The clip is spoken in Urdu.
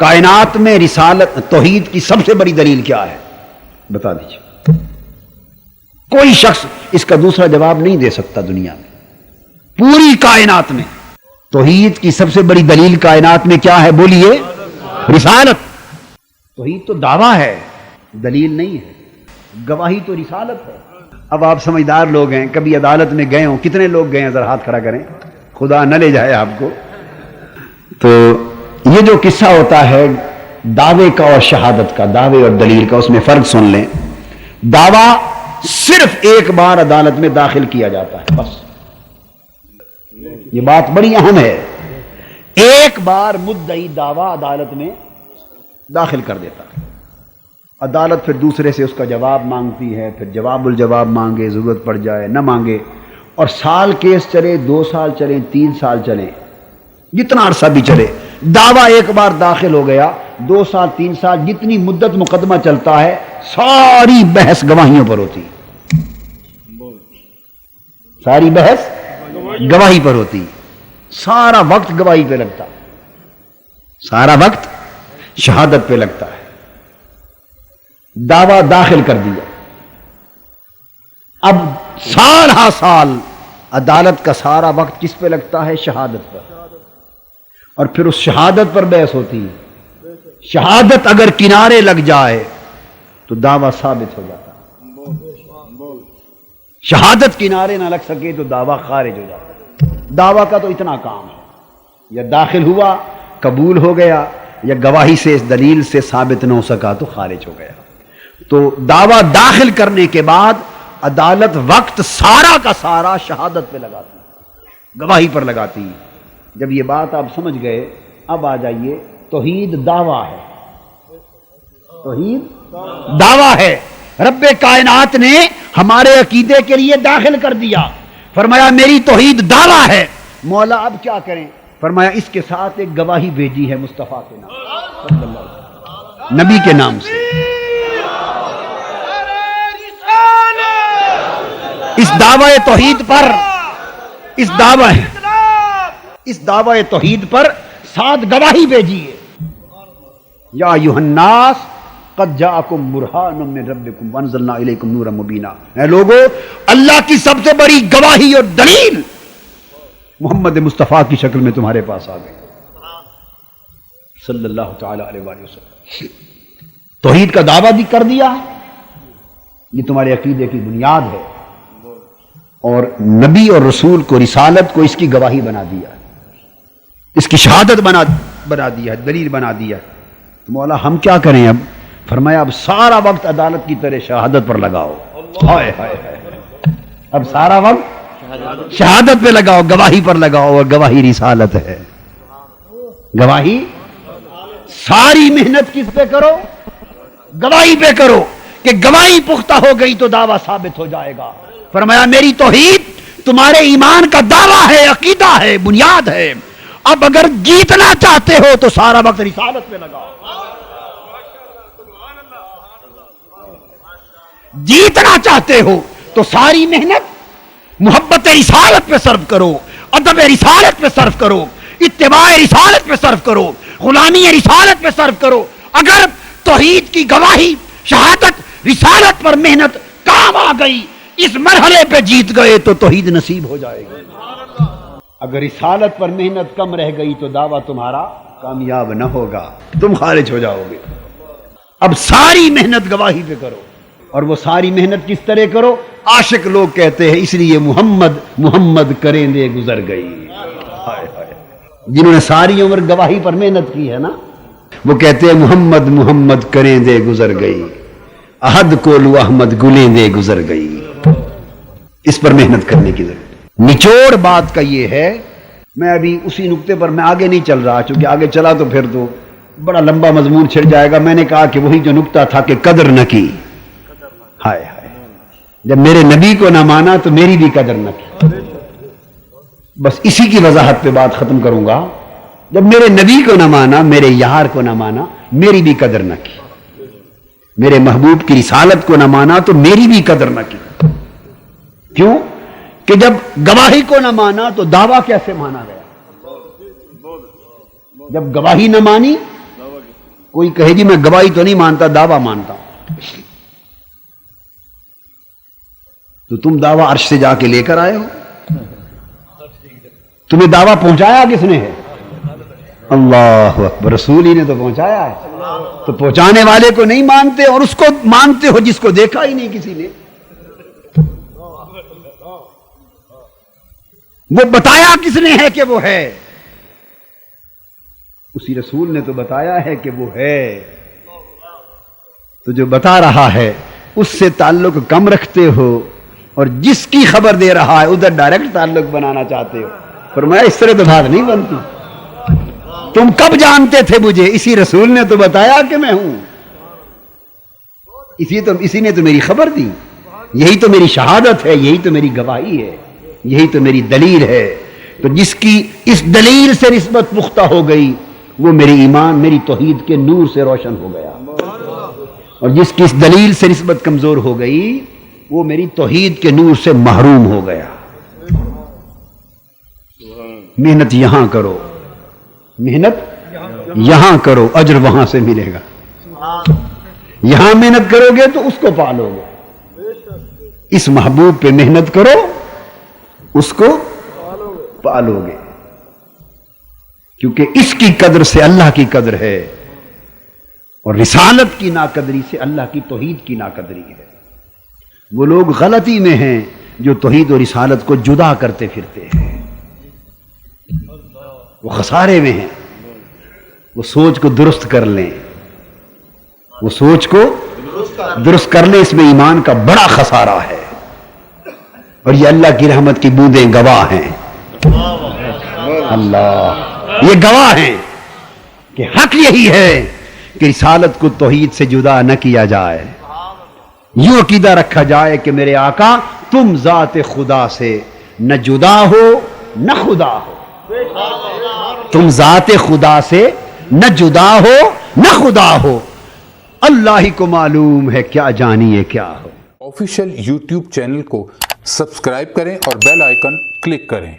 کائنات میں رسالت توحید کی سب سے بڑی دلیل کیا ہے؟ بتا دیجیے. کوئی شخص اس کا دوسرا جواب نہیں دے سکتا دنیا میں. پوری کائنات میں توحید کی سب سے بڑی دلیل کائنات میں کیا ہے؟ بولیے. رسالت. توحید تو دعویٰ ہے، دلیل نہیں ہے. گواہی تو رسالت ہے. اب آپ سمجھدار لوگ ہیں، کبھی عدالت میں گئے ہوں. کتنے لوگ گئے ہیں؟ ذرا ہاتھ کھڑا کریں، خدا نہ لے جائے آپ کو. تو یہ جو قصہ ہوتا ہے دعوے کا اور شہادت کا، دعوے اور دلیل کا، اس میں فرق سن لیں. دعویٰ صرف ایک بار عدالت میں داخل کیا جاتا ہے، بس. یہ بات بڑی اہم ہے. ایک بار مدعی دعویٰ عدالت میں داخل کر دیتا ہے. عدالت پھر دوسرے سے اس کا جواب مانگتی ہے، پھر جواب الجواب مانگے، ضرورت پڑ جائے نہ مانگے، اور سال کیس چلے، 2 سال چلیں، 3 سال چلیں، جتنا عرصہ بھی چلے، دعویٰ ایک بار داخل ہو گیا، 2 سال 3 سال جتنی مدت مقدمہ چلتا ہے، ساری بحث گواہیوں پر ہوتی. ساری بحث گواہی پر ہوتی. سارا وقت گواہی پہ لگتا، سارا وقت شہادت پہ لگتا ہے. دعویٰ داخل کر دیا، اب سال ہا سال عدالت کا سارا وقت کس پہ لگتا ہے؟ شہادت پر. اور پھر اس شہادت پر بحث ہوتی ہے. شہادت اگر کنارے لگ جائے تو دعویٰ ثابت ہو جاتا ہے. شہادت کنارے نہ لگ سکے تو دعویٰ خارج ہو جاتا ہے. دعویٰ کا تو اتنا کام ہے، یا داخل ہوا قبول ہو گیا، یا گواہی سے اس دلیل سے ثابت نہ ہو سکا تو خارج ہو گیا. تو دعویٰ داخل کرنے کے بعد عدالت وقت سارا کا سارا شہادت پہ لگاتی ہے، گواہی پر لگاتی ہے. جب یہ بات آپ سمجھ گئے، اب آ جائیے. توحید دعویٰ ہے، توحید دعویٰ ہے. رب کائنات نے ہمارے عقیدے کے لیے داخل کر دیا، فرمایا میری توحید دعویٰ ہے. مولا اب کیا کریں؟ فرمایا اس کے ساتھ ایک گواہی بھیجی ہے مصطفیٰ کے نام، صلی اللہ علیہ وسلم، نبی کے نام سے. اس دعوی توحید پر، اس دعوی توحید پر 7 گواہی بھیجی ہے. یا ایھا الناس قد جاءکم برہان من ربکم وانزلنا الیکم نورا مبینا. اے لوگو، اللہ کی سب سے بڑی گواہی اور دلیل محمد مصطفیٰ کی شکل میں تمہارے پاس آ گئی، صلی اللہ تعالی علیہ وآلہ وسلم. توحید کا دعویٰ بھی کر دیا ہے، یہ تمہارے عقیدے کی بنیاد ہے. اور نبی اور رسول کو، رسالت کو اس کی گواہی بنا دیا، اس کی شہادت بنا دیا، دلیل بنا دیا. تو مولا ہم کیا کریں اب؟ فرمایا اب سارا وقت عدالت کی طرح شہادت پر لگاؤ. ہائے ہائے ہائے، اب سارا وقت شہادت پہ لگاؤ، گواہی پر لگاؤ. اور گواہی رسالت ہے. گواہی، ساری محنت کس پہ کرو؟ گواہی پہ کرو. کہ گواہی پختہ ہو گئی تو دعویٰ ثابت ہو جائے گا. فرمایا میری توحید تمہارے ایمان کا دعویٰ ہے، عقیدہ ہے، بنیاد ہے. اب اگر جیتنا چاہتے ہو تو سارا وقت رسالت پہ لگاؤ. جیتنا چاہتے ہو تو ساری محنت محبت رسالت پہ صرف کرو، ادب رسالت پہ صرف کرو، اتباع رسالت پہ صرف کرو، غلامی رسالت پہ صرف کرو. اگر توحید کی گواہی، شہادت، رسالت پر محنت کام آ گئی، اس مرحلے پہ جیت گئے تو توحید نصیب ہو جائے گی. اگر رسالت پر محنت کم رہ گئی تو دعویٰ تمہارا کامیاب نہ ہوگا، تم خارج ہو جاؤ گے. اب ساری محنت گواہی پہ کرو. اور وہ ساری محنت کس طرح کرو؟ عاشق لوگ کہتے ہیں اس لیے محمد محمد کریں دے گزر گئی. جنہوں نے ساری عمر گواہی پر محنت کی ہے نا، وہ کہتے ہیں محمد محمد کریں دے گزر گئی، احد کولو احمد گلیں دے گزر گئی. اس پر محنت کرنے کی ضرورت. نچوڑ بات کا یہ ہے، میں ابھی اسی نقطے پر میں آگے نہیں چل رہا، چونکہ آگے چلا تو پھر تو بڑا لمبا مضمون چھڑ جائے گا. میں نے کہا کہ وہی جو نقطہ تھا کہ قدر نہ کی. ہائے ہائے، جب میرے نبی کو نہ مانا تو میری بھی قدر نہ کی. بس اسی کی وضاحت پہ بات ختم کروں گا. جب میرے نبی کو نہ مانا، میرے یار کو نہ مانا، میری بھی قدر نہ کی. میرے محبوب کی رسالت کو نہ مانا تو میری بھی قدر نہ کی. کیوں کہ جب گواہی کو نہ مانا تو دعویٰ کیسے مانا گیا؟ جب گواہی نہ مانی کوئی کہے جی میں گواہی تو نہیں مانتا، دعویٰ مانتا ہوں، تو تم دعویٰ عرش سے جا کے لے کر آئے ہو؟ تمہیں دعویٰ پہنچایا کس نے ہے؟ اللہ اکبر، رسول ہی نے تو پہنچایا ہے. تو پہنچانے والے کو نہیں مانتے اور اس کو مانتے ہو جس کو دیکھا ہی نہیں کسی نے. وہ بتایا کس نے ہے کہ وہ ہے؟ اسی رسول نے تو بتایا ہے کہ وہ ہے. تو جو بتا رہا ہے اس سے تعلق کم رکھتے ہو اور جس کی خبر دے رہا ہے ادھر ڈائریکٹ تعلق بنانا چاہتے ہو. فرمایا اس طرح تو بات نہیں بنتی. تم کب جانتے تھے مجھے؟ اسی رسول نے تو بتایا کہ میں ہوں، اسی نے تو میری خبر دی. یہی تو میری شہادت ہے، یہی تو میری گواہی ہے، یہی تو میری دلیل ہے. تو جس کی اس دلیل سے نسبت پختہ ہو گئی وہ میری ایمان، میری توحید کے نور سے روشن ہو گیا، اور جس کی اس دلیل سے نسبت کمزور ہو گئی وہ میری توحید کے نور سے محروم ہو گیا. محنت یہاں کرو، محنت یہاں کرو، اجر وہاں سے ملے گا. یہاں محنت کرو گے تو اس کو پالو گے. اس محبوب پہ محنت کرو، اس کو پالو گے، کیونکہ اس کی قدر سے اللہ کی قدر ہے، اور رسالت کی ناقدری سے اللہ کی توحید کی ناقدری ہے. وہ لوگ غلطی میں ہیں جو توحید اور رسالت کو جدا کرتے پھرتے ہیں، وہ خسارے میں ہیں. وہ سوچ کو درست کر لیں، وہ سوچ کو درست کر لیں. اس میں ایمان کا بڑا خسارہ ہے، اور یہ اللہ کی رحمت کی بوندیں گواہ ہیں. اللہ یہ گواہ ہیں کہ حق یہی ہے کہ رسالت کو توحید سے جدا نہ کیا جائے. یوں عقیدہ رکھا جائے کہ میرے آقا تم ذات خدا سے نہ جدا ہو نہ خدا ہو. تم ذات خدا سے نہ جدا ہو نہ خدا ہو. اللہ ہی کو معلوم ہے کیا جانیے کیا ہو. آفیشیل یوٹیوب چینل کو سبسکرائب کریں اور بیل آئیکن کلک کریں.